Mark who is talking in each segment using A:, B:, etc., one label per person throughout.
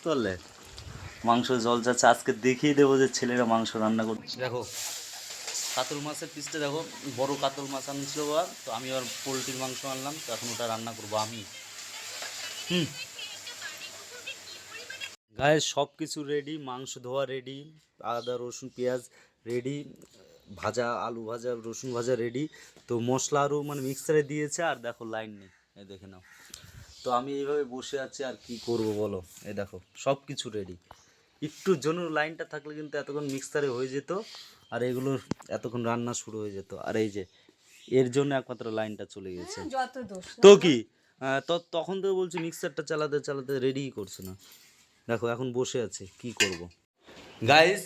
A: বুঝতে পারলে? মাংস জল যাচ্ছে, আজকে দেখিয়ে দেবো যে ছেলেরা মাংস রান্না করছে। দেখো কাতল মাছের পিসটা দেখো, বড় কাতল মাছ আনছিল বা, তো আমি আর পোলট্রির মাংস আনলাম, তো এখন ওটা রান্না করবো আমি। গায়ে সব কিছু রেডি, মাংস ধোয়া রেডি, আদা রসুন পেঁয়াজ রেডি, ভাজা আলু ভাজা রসুন ভাজা রেডি। তো মশলা আরও মানে মিক্সারে দিয়েছে, আর দেখো লাইন নেই, এই দেখে নাও। তো আমি এইভাবে বসে আছি, আর কি করব বলো? এই দেখো সব কিছু রেডি। একটুর জন্য লাইনটা থাকলে কিন্তু এতক্ষণ মিক্সারে হয়ে যেত, আর এগুলো এতক্ষণ রান্না শুরু হয়ে যেত। আর এই যে এর জন্য একমাত্র লাইনটা চলে গেছে।
B: যত দোষ
A: তো কি তো তখন তো বলছি মিক্সারটা চালাতে চালাতে রেডিই করছে না। দেখো এখন বসে আছে, কি করব গাইস?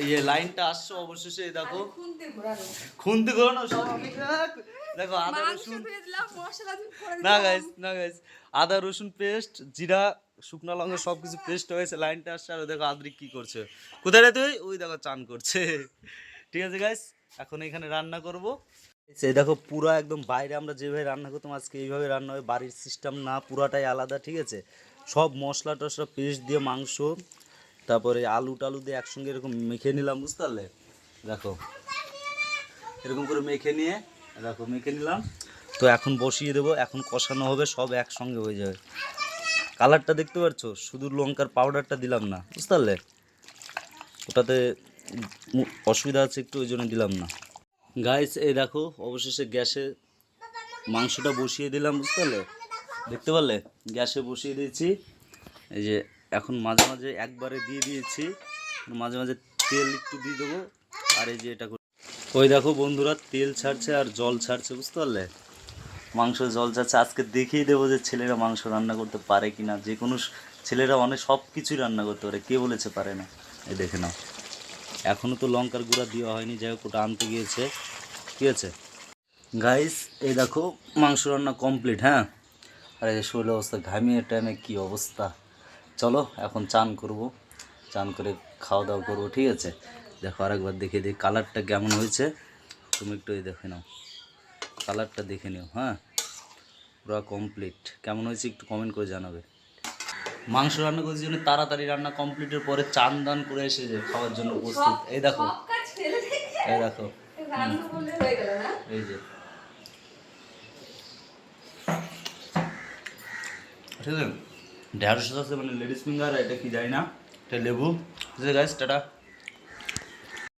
A: ইয়ে লাইনটা আসছে অবশেষে, দেখো খুন্তি ঘোরানো সব দেখো আদা রসুন, না গাইস না গাইস, আদা রসুন পেস্ট, জিরা, শুকনো লঙ্কা সব কিছু পেস্ট হয়েছে, লাইনটা আসছে। আর দেখো আদ্রিক কি করছে, কোথায় রে তুই? ওই দেখো চান করছে। ঠিক আছে গাইস, এখন এখানে রান্না করব। এই দেখো পুরো একদম বাইরে আমরা যেভাবে রান্না করতাম আজকে এইভাবে রান্না হয়, বাড়ির সিস্টেম না, পুরাটাই আলাদা। ঠিক আছে, সব মশলা টশলা পেস্ট দিয়ে মাংস, তারপরে আলু টালু দিয়ে একসঙ্গে এরকম মেখে নিলাম, বুঝতে পারলে? দেখো এরকম করে মেখে নিয়ে, দেখো মেখে নিলাম। তো এখন বসিয়ে দেবো, এখন কষানো হবে, সব একসঙ্গে হয়ে যাবে। কালারটা দেখতে পাচ্ছো, শুধু লঙ্কার পাউডারটা দিলাম না, বুঝতে পারলে? ওটাতে অসুবিধা আছে একটু, ওই জন্য দিলাম না। গাইস এই দেখো অবশেষে গ্যাসে মাংসটা বসিয়ে দিলাম, বুঝতে পারলে? দেখতে পারলে গ্যাসে বসিয়ে দিয়েছি। এই যে এখন মাঝে মাঝে একবারে দিয়ে দিয়েছি, মাঝে মাঝে তেল একটু দিয়ে দেবো। আর এই যে এটা ওই দেখো বন্ধুরা তেল ছাড়ছে আর জল ছাড়ছে, বুঝতে পারলে? মাংস জল ছাড়ছে, আজকে দেখিয়ে দেবো যে ছেলেরা মাংস রান্না করতে পারে কি না। যে কোনো ছেলেরা অনেক সব কিছুই রান্না করতে পারে, কে বলেছে পারে না? এই দেখে নাও, এখনও তো লঙ্কার গুঁড়া দেওয়া হয়নি, যাই হোক ওটা আনতে গিয়েছে। ঠিক আছে গাইস, এই দেখো মাংস রান্না কমপ্লিট। হ্যাঁ, আর এই শরীর অবস্থা, ঘামিয়ে টাইমে কী অবস্থা। চলো এখন চান করব, চান করে খাওয়া দাওয়া করবো। ঠিক আছে, দেখো আরেকবার দেখে দিই কালারটা কেমন হয়েছে, তুমি একটু এই দেখে নাও, কালারটা দেখে নিও। হ্যাঁ, পুরো কমপ্লিট কেমন হয়েছে একটু কমেন্ট করে জানাবে। মাংস রান্না করার জন্য তাড়াতাড়ি রান্না কমপ্লিটের পরে চান দান করে এসে যে খাওয়ার জন্য প্রস্তুত। এই দেখো, এই দেখো, এই যে ঠিক আছে, ঢেঁড়স আছে মানে লেডিস ফিঙ্গার, এটা কি যায় না, এটা লেবু। ঠিক আছে গাইস, টাটা।